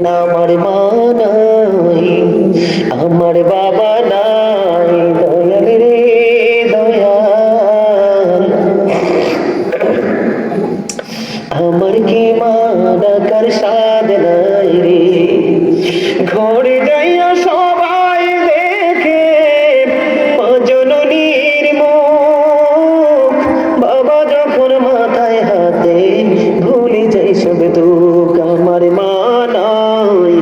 আমার মা নাই, আমার বাবা নাই, দয়াল রে দয়াল। আমার কি মা ডাকার সাধ নাই রে, ঘরে যাইয়া সবাই দেখে জননীর মুখ, বাবা যখন মাথায় হাতে ভুলে যাই সব দুঃখ। আমার মা নাই,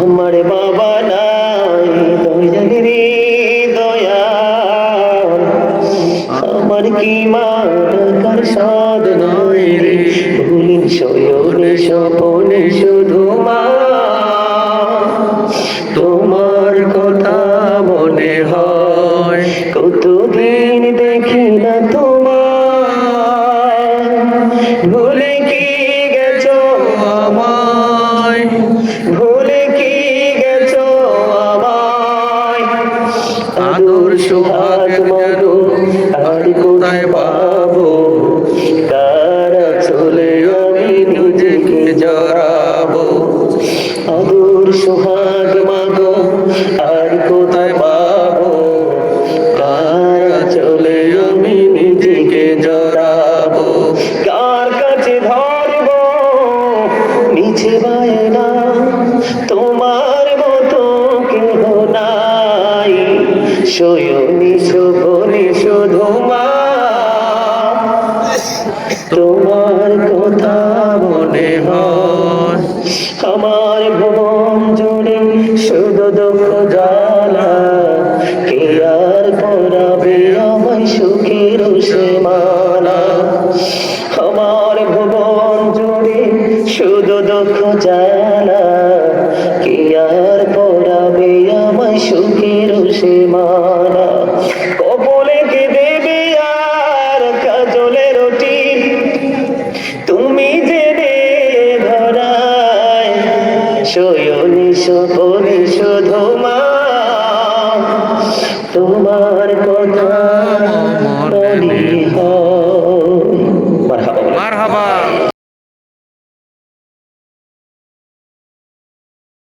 আমার বাবা নাই, দয়াল রে দয়াল। আমার কি মা ডাকার সাধ নাই রে, ভুলিন শয়নে স্বপনে শুধু মা তোমার কথা মনে হয়। কতদিন দেখি না তোমার, ভুলে কি গেছো আমায়, ভুলে কি গেছো আমায়। আদর সোহাগ মাগো আর কোথায় পাবো, কারা চলে আমি নিজেকে জড়াবো। আদর সোহাগ মাগো আর কোথায় পাবো, কারা চলে আমি নিজেকে জড়াবো। কার কাছে ধরবো নিচে বায়না, তোমার মতো কেহ নাই। শয়নি শোভনে শুধু মা তোমার কথা মনে হয়। আমার ভুবন জুড়ে শুধু দুঃখ জ্বালা, কে আর পরাবে আমায় সুখের সীমানা। আমার ভুবন জুড়ে শুধু দুঃখ জ্বালা, কে আর পরাবে আমায় সুখের সীমানা। কবলে কে দেবে আর কাজলে রুটি, তুমি জেনে ধরায়। শয়নি স্বপনে শুধু মা তোমার কথা মনে হয়।